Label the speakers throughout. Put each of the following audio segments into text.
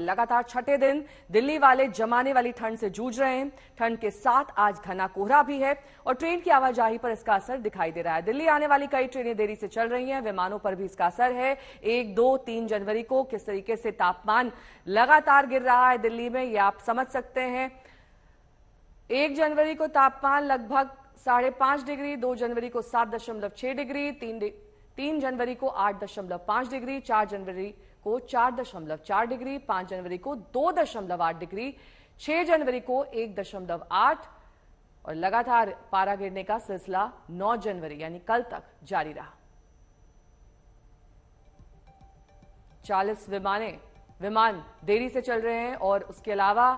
Speaker 1: लगातार छठे दिन दिल्ली वाले जमाने वाली ठंड से जूझ रहे हैं। ठंड के साथ आज घना कोहरा भी है और ट्रेन की आवाजाही पर इसका असर दिखाई दे रहा है। दिल्ली आने वाली कई ट्रेनें देरी से चल रही हैं, विमानों पर भी इसका असर है। 1, 2, 3 जनवरी को किस तरीके से तापमान लगातार गिर रहा है दिल्ली में, ये आप समझ सकते हैं। 1 जनवरी को तापमान लगभग 5.5 डिग्री, 2 जनवरी को 7.6 डिग्री, 3 जनवरी को 8.5 डिग्री, 4 जनवरी को 4.4 डिग्री, 5 जनवरी को 2.8 डिग्री, 6 जनवरी को 1.8 और लगातार पारा गिरने का सिलसिला 9 जनवरी यानी कल तक जारी रहा। 40 विमान देरी से चल रहे हैं और उसके अलावा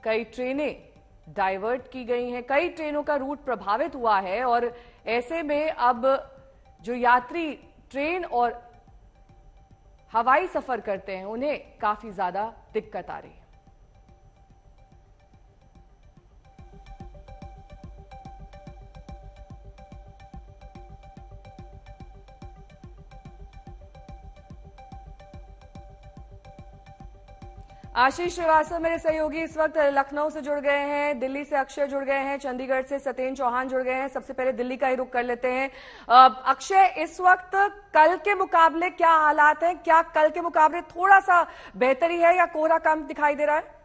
Speaker 1: कई ट्रेनें डाइवर्ट की गई हैं, कई ट्रेनों का रूट प्रभावित हुआ है और ऐसे में अब जो यात्री ट्रेन और हवाई सफर करते हैं उन्हें काफी ज्यादा दिक्कत आ रही है। आशीष श्रीवास्तव मेरे सहयोगी इस वक्त लखनऊ से जुड़ गए हैं, दिल्ली से अक्षय जुड़ गए हैं, चंडीगढ़ से सत्येंद्र चौहान जुड़ गए हैं। सबसे पहले दिल्ली का ही रुख कर लेते हैं। अक्षय, इस वक्त कल के मुकाबले क्या हालात हैं? क्या कल के मुकाबले थोड़ा सा बेहतरी है या कोहरा कम दिखाई दे रहा है?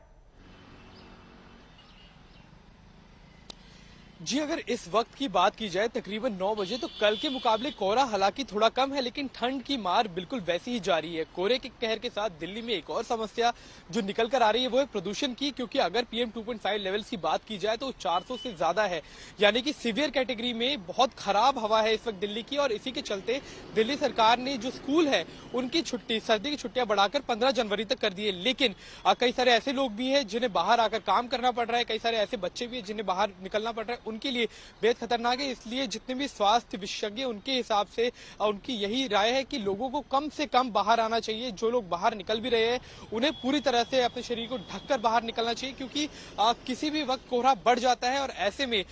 Speaker 2: जी, अगर इस वक्त की बात की जाए तकरीबन 9 बजे तो कल के मुकाबले कोहरा हालांकि थोड़ा कम है, लेकिन ठंड की मार बिल्कुल वैसी ही जारी है। कोहरे के कहर के साथ दिल्ली में एक और समस्या जो निकल कर आ रही है वो है प्रदूषण की, क्योंकि अगर PM 2.5 लेवल्स की बात की जाए तो 400 से ज्यादा है, यानी कि सीवियर कैटेगरी में बहुत खराब हवा है इस वक्त दिल्ली की। और इसी के चलते दिल्ली सरकार ने जो स्कूल है उनकी छुट्टी, सर्दी की छुट्टियां बढ़ाकर 15 जनवरी तक कर दी है। लेकिन कई सारे ऐसे लोग भी हैं जिन्हें बाहर आकर काम करना पड़ रहा है, कई सारे ऐसे बच्चे भी हैं जिन्हें बाहर निकलना पड़ रहा है, उनके लिए बेहद खतरनाक है। इसलिए जितने भी स्वास्थ्य विशेषज्ञ उनके हिसाब से उनकी यही राय है कि लोगों को कम से कम बाहर आना चाहिए। जो लोग बाहर निकल भी रहे हैं उन्हें पूरी तरह से अपने शरीर को ढककर बाहर निकलना चाहिए, क्योंकि किसी भी वक्त कोहरा बढ़ जाता है और ऐसे में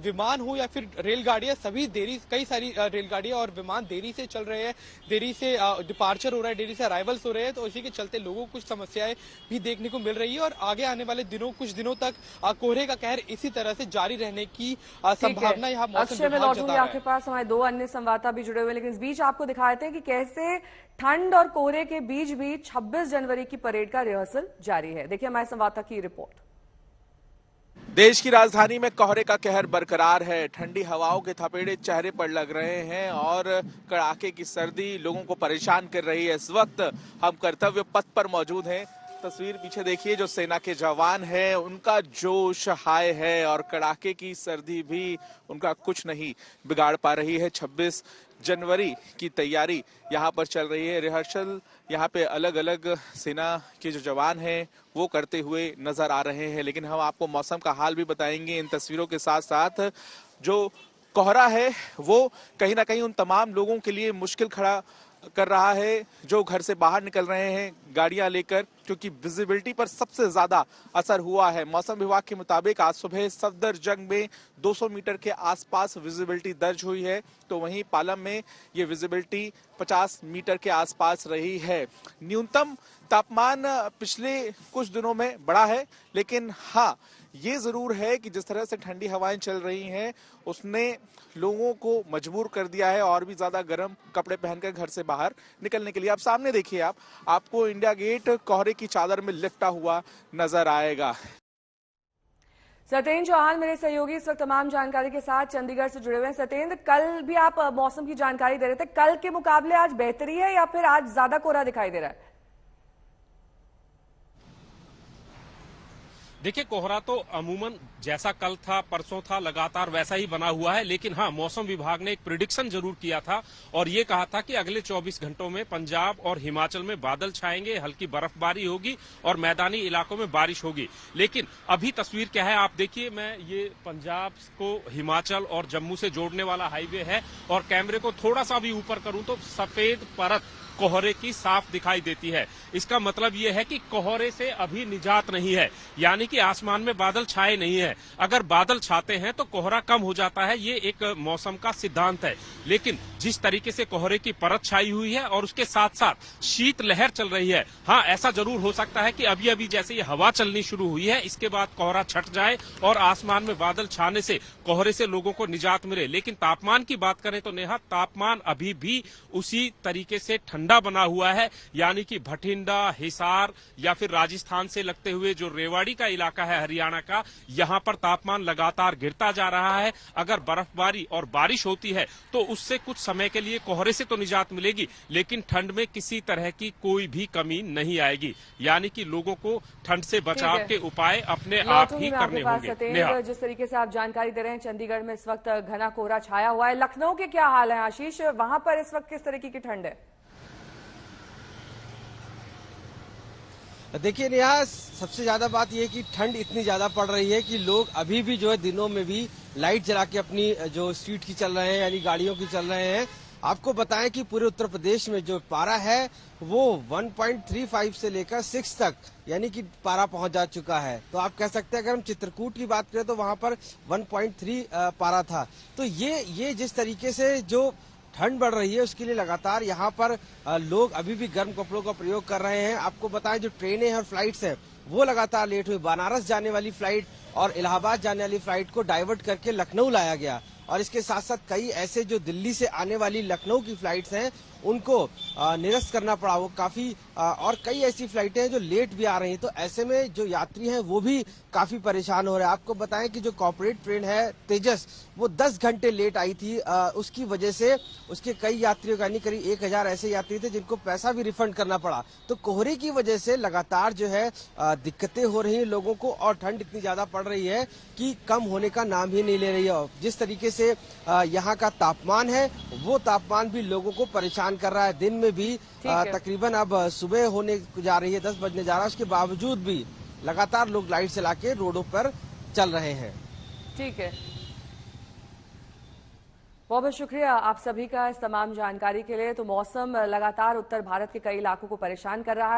Speaker 2: विमान हो या फिर रेलगाड़ियां सभी देरी, कई सारी रेलगाड़ियां और विमान देरी से चल रहे हैं, देरी से डिपार्चर हो रहा है, देरी से अराइवल्स हो रहे हैं। तो इसी के चलते लोगों को कुछ समस्याएं भी देखने को मिल रही है और आगे आने वाले कुछ दिनों तक कोहरे का कहर इसी तरह से जारी रहने की संभावना यहाँ मौसम
Speaker 1: अक्षय में लौटूंगी आपके पास। हमारे 2 अन्य संवाददाता भी जुड़े हुए, लेकिन इस बीच आपको दिखाते हैं कि कैसे ठंड और कोहरे के बीच भी 26 जनवरी की परेड का रिहर्सल जारी है। देखिए हमारे संवाददाता की रिपोर्ट।
Speaker 3: देश की राजधानी में कोहरे का कहर बरकरार है। ठंडी हवाओं के थपेड़े चेहरे पर लग रहे हैं और कड़ाके की सर्दी लोगों को परेशान कर रही है। इस वक्त हम कर्तव्य पथ पर मौजूद हैं। तस्वीर पीछे देखिए, जो सेना के जवान हैं उनका जोश हाय है और कड़ाके की सर्दी भी उनका कुछ नहीं बिगाड़ पा रही है। 26 जनवरी की तैयारी यहाँ पर चल रही है। रिहर्सल यहाँ पे अलग अलग सेना के जो जवान हैं वो करते हुए नजर आ रहे हैं। लेकिन हम आपको मौसम का हाल भी बताएंगे इन तस्वीरों के साथ साथ। जो कोहरा है वो कहीं ना कहीं उन तमाम लोगों के लिए मुश्किल खड़ा कर रहा है जो घर से बाहर निकल रहे हैं गाड़ियां लेकर, क्योंकि विजिबिलिटी पर सबसे ज्यादा असर हुआ है। मौसम विभाग के मुताबिक आज सुबह सफदरजंग में 200 मीटर के आसपास विजिबिलिटी दर्ज हुई है, तो वहीं पालम में ये विजिबिलिटी 50 मीटर के आसपास रही है। न्यूनतम तापमान पिछले कुछ दिनों में बढ़ा है, लेकिन हाँ ये जरूर है कि जिस तरह से ठंडी हवाएं चल रही हैं उसने लोगों को मजबूर कर दिया है और भी ज्यादा गर्म कपड़े पहनकर घर से बाहर निकलने के लिए। आप सामने देखिए, आपको इंडिया गेट कोहरे की चादर में लिपटा हुआ नजर आएगा।
Speaker 1: सत्येंद्र चौहान मेरे सहयोगी इस वक्त तमाम जानकारी के साथ चंडीगढ़ से जुड़े हुए हैं। सत्येंद्र, कल भी आप मौसम की जानकारी दे रहे थे, कल के मुकाबले आज बेहतरी है या फिर आज ज्यादा कोहरा दिखाई दे रहा है?
Speaker 4: देखिए, कोहरा तो अमूमन जैसा कल था परसों था लगातार वैसा ही बना हुआ है, लेकिन हाँ मौसम विभाग ने एक प्रिडिक्शन जरूर किया था और ये कहा था कि अगले 24 घंटों में पंजाब और हिमाचल में बादल छाएंगे, हल्की बर्फबारी होगी और मैदानी इलाकों में बारिश होगी। लेकिन अभी तस्वीर क्या है आप देखिए, मैं ये पंजाब को हिमाचल और जम्मू से जोड़ने वाला हाईवे है और कैमरे को थोड़ा सा भी ऊपर करूं तो सफेद परत कोहरे की साफ दिखाई देती है। इसका मतलब यह है कि कोहरे से अभी निजात नहीं है, यानी कि आसमान में बादल छाए नहीं है। अगर बादल छाते हैं तो कोहरा कम हो जाता है, ये एक मौसम का सिद्धांत है। लेकिन जिस तरीके से कोहरे की परत छाई हुई है और उसके साथ साथ शीत लहर चल रही है, हाँ ऐसा जरूर हो सकता है कि अभी अभी जैसे ये हवा चलनी शुरू हुई है, इसके बाद कोहरा छट जाए और आसमान में बादल छाने से कोहरे से लोगों को निजात मिले। लेकिन तापमान की बात करें तो नेहा, तापमान अभी भी उसी तरीके से ठंडा बना हुआ है, यानी कि भटिंडा, हिसार या फिर राजस्थान से लगते हुए जो रेवाड़ी का इलाका है हरियाणा का, यहां पर तापमान लगातार गिरता जा रहा है। अगर बर्फबारी और बारिश होती है तो उससे कुछ समय के लिए कोहरे से तो निजात मिलेगी, लेकिन ठंड में किसी तरह की कोई भी कमी नहीं आएगी। यानी कि लोगों को ठंड से बचाव के उपाय अपने आप ही करने होंगे।
Speaker 1: जिस तरीके से आप जानकारी दे रहे हैं, चंडीगढ़ में इस वक्त घना कोहरा छाया हुआ है। लखनऊ के क्या हाल है आशीष, वहां पर इस वक्त किस तरीके की ठंड है?
Speaker 5: देखिए नेहा, सबसे ज्यादा बात यह है कि ठंड इतनी ज्यादा पड़ रही है कि लोग अभी भी जो है दिनों में भी लाइट जला के अपनी जो स्ट्रीट की चल रहे हैं, यानी गाड़ियों की चल रहे हैं। आपको बताएं कि पूरे उत्तर प्रदेश में जो पारा है वो 1.35 से लेकर 6 तक यानी कि पारा पहुंच जा चुका है। तो आप कह सकते हैं, अगर हम चित्रकूट की बात करें तो वहां पर 1.3 पारा था। तो ये जिस तरीके से जो ठंड बढ़ रही है उसके लिए लगातार यहाँ पर लोग अभी भी गर्म कपड़ों का प्रयोग कर रहे हैं। आपको बताएं, जो ट्रेनें और फ्लाइट्स हैं वो लगातार लेट हुई। बनारस जाने वाली फ्लाइट और इलाहाबाद जाने वाली फ्लाइट को डाइवर्ट करके लखनऊ लाया गया, और इसके साथ साथ कई ऐसे जो दिल्ली से आने वाली लखनऊ की फ्लाइट्स हैं उनको निरस्त करना पड़ा। वो काफी और कई ऐसी फ्लाइटें हैं जो लेट भी आ रही हैं। तो ऐसे में जो यात्री हैं वो भी काफी परेशान हो रहे हैं। आपको बताएं कि जो कॉर्पोरेट ट्रेन है तेजस, वो 10 घंटे लेट आई थी। उसकी वजह से उसके कई यात्रियों, यानी करीब 1000 ऐसे यात्री थे जिनको पैसा भी रिफंड करना पड़ा। तो कोहरे की वजह से लगातार जो है दिक्कतें हो रही हैं लोगों को, और ठंड इतनी ज्यादा पड़ रही है कि कम होने का नाम ही नहीं ले रही है। जिस तरीके से यहाँ का तापमान है वो तापमान भी लोगों को परेशान कर रहा है। दिन में भी तकरीबन अब सुबह होने जा रही है, 10 बजने जा रहा है, उसके बावजूद भी लगातार लोग लाइट जला के रोडों पर चल रहे हैं।
Speaker 1: ठीक है, बहुत बहुत शुक्रिया आप सभी का इस तमाम जानकारी के लिए। तो मौसम लगातार उत्तर भारत के कई इलाकों को परेशान कर रहा है।